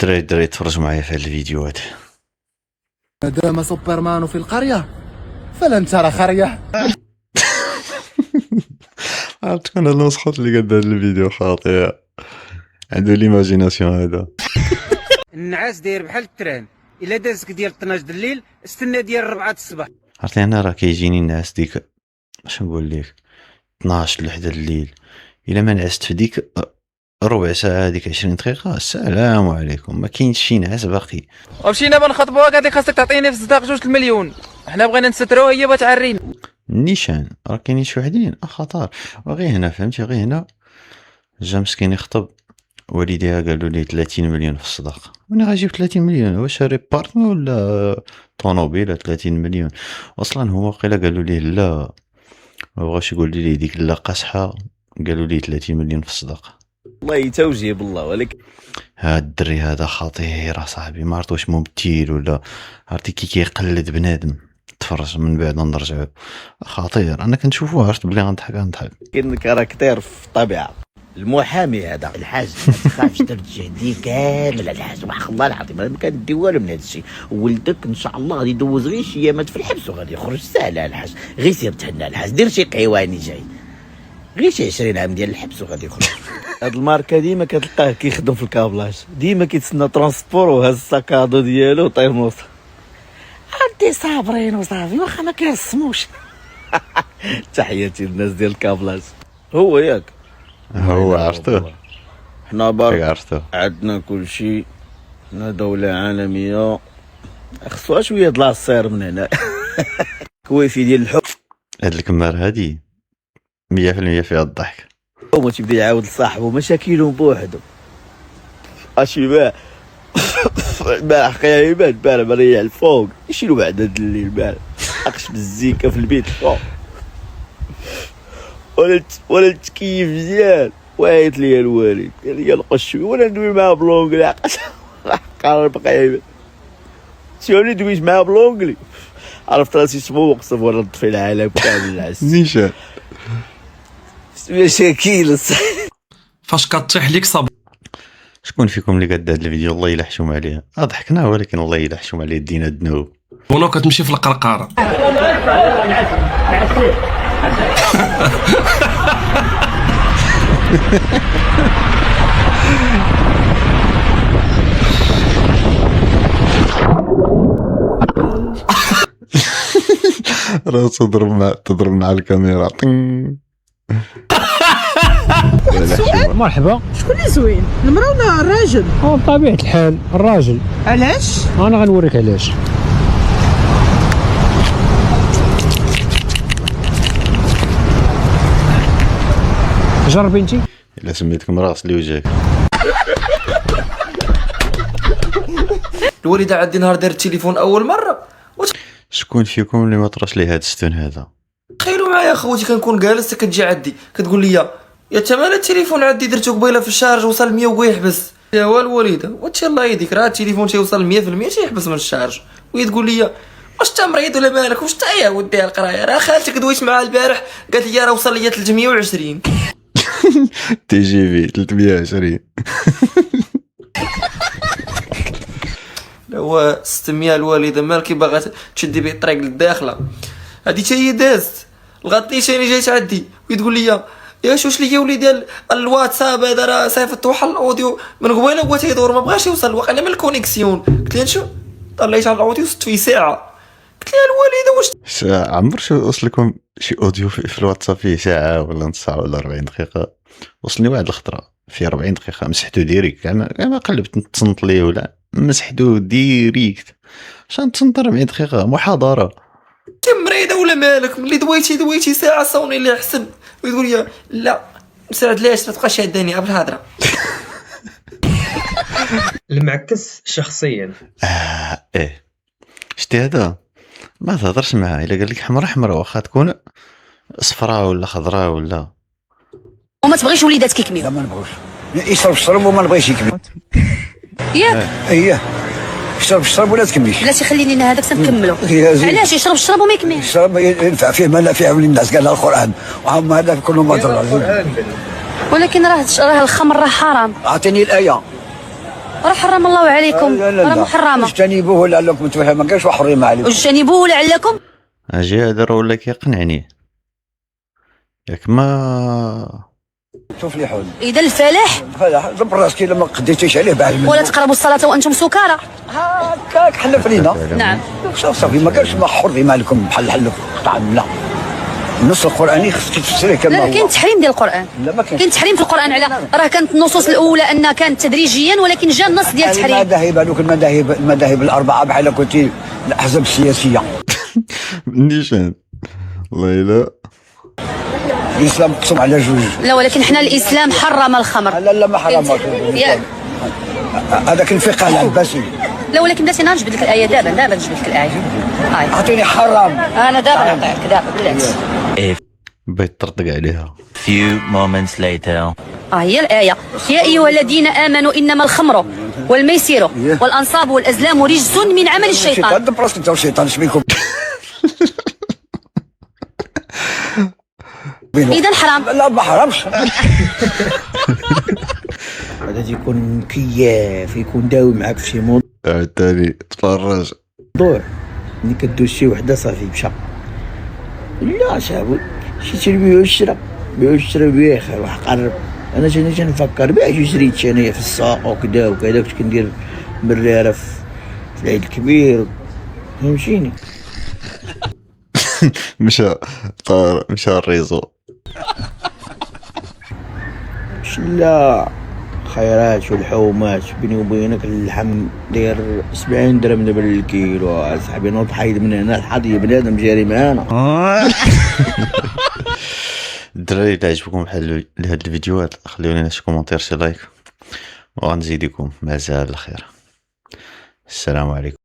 دري تفرجوا معايا في هاد الفيديوهات. ما دام سوبرمان في القرية فلن ترى خرية. عرفت شكون هاد المسخوط اللي قد هاد الفيديو خاطئ، عنده ليماجيناسيون هذا. النعاس داير بحال التران، الا دازك ديال 12 د الليل استنى ديال 4 الصباح. عرفتي انا راه كيجيني النعاس ديك اش نقول لك 12 لحد الليل، الا ما نعست في ديك ربع ساعه هذيك 20 دقيقه السلام عليكم، ما كاينش شي نعاس باقي. ومشينا بنخطبوها قالت لي خاصك تعطيني في الصداق 2 المليون، حنا بغينا نستروها هي بغات تعرينا. النيشان راه كاينين شي وحدين خطر، وغير هنا فهمتي، غير هنا جا مسكين يخطب والديها قالوا لي 30 مليون في الصداقه، وانا غنجيب 30 مليون واش شاري بارتن ولا طونوبيله 30 مليون اصلا. هما قيلا قالوا لي لا، ما بغاش يقول لي ديك لا قاصحه، قالوا لي 30 مليون في الصداقه. والله يتوجه بالله. ولكن هاد الدري هذا خطير صاحبي، ما عرفت واش ممثل ولا عرفتي كي كيقلد بنادم. تفرج من بعد نرجعو، خطير. انا كنشوفوه عرفت بلي غنضحك. كاين كاركتير في الطبيعه. المحامي هذا الحاج ما تخافش ترجع دي كامل الحاج، وحق الله العظيم ما كندي والو من هذا الشيء. ولدك ان شاء الله غادي يدوز غير شي ايامات في الحبس وغادي يخرج ساهله الحاج. غير سير تهنى الحاج، دير شي قيواني جاي غير شي 20 عام ديال الحبس وغادي يخرج. هاد الماركه ديما كتلقاه كيخدم في الكابلاج، ديما كيتسنى ترونسبور وهز الساكادو ديالو وطير موسى. انتي صابرين وصافي واخا ما كيرسموش. تحياتي للناس ديال الكابلاج. هو ياك هو عرفتو، حنا برك عرفتو عندنا كل شيء، حنا دولة عالمية، خصوها شوية د لاصير من هنا. كويفي ديال الحب. هاد الكمار هادي 100% فيها الضحك. هو تيبدا يعاود لصاحبو مشاكلهم بوحدو. اشي ما حقيقة يبان بان مريح الفوق يشيلو بعد هاد الليل بان اقش بالزيكا في البيت الفوق، ولا تكيف مزيان. وعيط ليا الوالد قال لي نقص شويه وانا ندوي معاه بلونجلي. عقل بقى يبان شنو ندويش معاه بلونجلي. عرفت راسي سمو مقصف ورد في العالم كامل العس. نيشان مشاكل فاش كطيح ليك صبر. شكون فيكم اللي قد هاد الفيديو الله يلحشم عليه؟ ضحكنا ولكن الله يلحشم عليه دينا الذنوب. ولو كتمشي في القرقاره. راه تضرب مع الكاميرا طين. مرحبا، شكون اللي زوين، المرأة ولا الراجل؟ بطبيعة الحال الراجل. علاش؟ انا غنوريك علاش. جربي انتي. الا سميتكم راس لي وجهك. الوالده عندي نهار دار التليفون اول مره، شكون فيكم اللي ما طراش ليه هاد الستون هذا؟ تخيلوا معايا خوتي كنكون جالس كتجي عندي كتقول لي يا تمام التليفون عندي درتو قبيله في الشارج وصل 100 وبغى يحبس. يا والوالده واتش الله يديك راه التليفون تيوصل 100% تيحبس من الشارج. وهي تقول لي واش انت مريض ولا مالك واش انت يا ودي القرايه، راه خالتك دويت معاه البارح قالت لي راه وصل لي 320. تي جي في 320. هو 600 الوالده مالكي باغا تشدي بيه الطريق للداخله. هادي حتى هي دازت لغاتني ثاني جات عندي وتقول لي يا شوش لي وليدي الواتساب هذا راه صيفط واحد الاوديو من قبيله بغا تيدور ما بغاش يوصل واقيلا من الكونيكسيون. قلت لها شو طلعت على الاوديو صدت فيه ساعه. قلت لها الوالده واش ساعة عمر شو وصل لكم شي اوديو في الواتساب فيه ساعة ولا نص ساعة ولا 40 دقيقة؟ وصلني واحد الخطرة فيه 40 دقيقة مسحتو ديريكت، كاع ما قلبت نتصنت ليه ولا مسحتو ديريكت. شان تصنت 40 دقيقة محاضرة. مريضه ولا مالك ملي دويتي ساعه صوني اللي احسن. ويقول لي لا مساعد ليش تبقى شاداني قبل الهضره. المعكس شخصيا ايه شتي هذا ما تهضرش معاه الا قال لك حمراء واخا تكون صفراء ولا خضراء ولا. وما تبغيش وليداتك يكملوا. لا ما نبغوش يشرب الشرب وما نبغيش يكمل. ياك اييه يشرب الشرب ولا تكمليش. بلاتي خليني انا هذاك تنكملو. علاش يشرب الشرب وما يكملش؟ الشرب ينفع فيه ما لا فيه للناس قال القران وهم هذا كله مضر. ولكن راه الخمر راه حرام. اعطيني الايه. راه حرم الله عليكم، راه محرمه. اجتنبوه لعلكم تفلحون، ما قالش وحرم عليكم. واجتنبوه لعلكم. اجي هذا راه ولا كيقنعني ياك ما تفلحون. اذا الفلاح فلاح ضرب راسك الا ما قديتيش عليه بعد ولا تقربوا الصلاه وانتم سكارى. هكاك حلف لينا. نعم. صافي ما قالش ما حرم عليكم بحال حلف طعم. لا، النص القراني خصك تفسريه كما لا هو. كاين تحريم ديال القران. لا ما كاينش. كاين تحريم في القران على راه كانت النصوص الاولى ان كانت تدريجيا، ولكن جا النص ديال التحريم. المذاهب هذوك المذاهب الاربعه بحال كنتي الاحزاب السياسيه. نيشان والله الا الاسلام مقسوم على جوج. لا ولكن حنا الاسلام حرم الخمر. لا ما حرمش. هذاك الفقه العباسي. لا ولكن بلاتي انا نجبد لك الايه دابا نجبد لك الايه. اعطيني حرام. انا دابا نعطيك دابا بلاتي. بغيت تطرطق عليها. Few moments later. هي الآية: يا أيها الذين آمنوا إنما الخمر والميسر والأنصاب والأزلام رجس من عمل الشيطان. هذا براسك انت والشيطان اش بيكم؟ إذا حرام. لا ما حرامش. هذا تيكون مكيف، يكون داوي معاك في شي موضوع. عاوتاني تفرج. ملي كدوز شي وحده صافي مشى. لا صاحبي شي تربيه والشرا بيع والشرا بيع خير واحد قرب. انا جاني نفكر بيع شريت انايا في الساق وكذا وكذا، كنت كندير مراره في العيد الكبير، فهمتيني. مشى طار مشى الريزو. لا خيرات والحومات بيني وبينك اللحم داير 70 درهم دابا الكيلو اصاحبي. نوض حيد من هنا لحد بنادم جاري معانا. الدراري اللي عجبكم بحال هاد الفيديوهات خليو لنا شي كومونتير شي لايك وغنزيدكم. مازال الخير. السلام عليكم.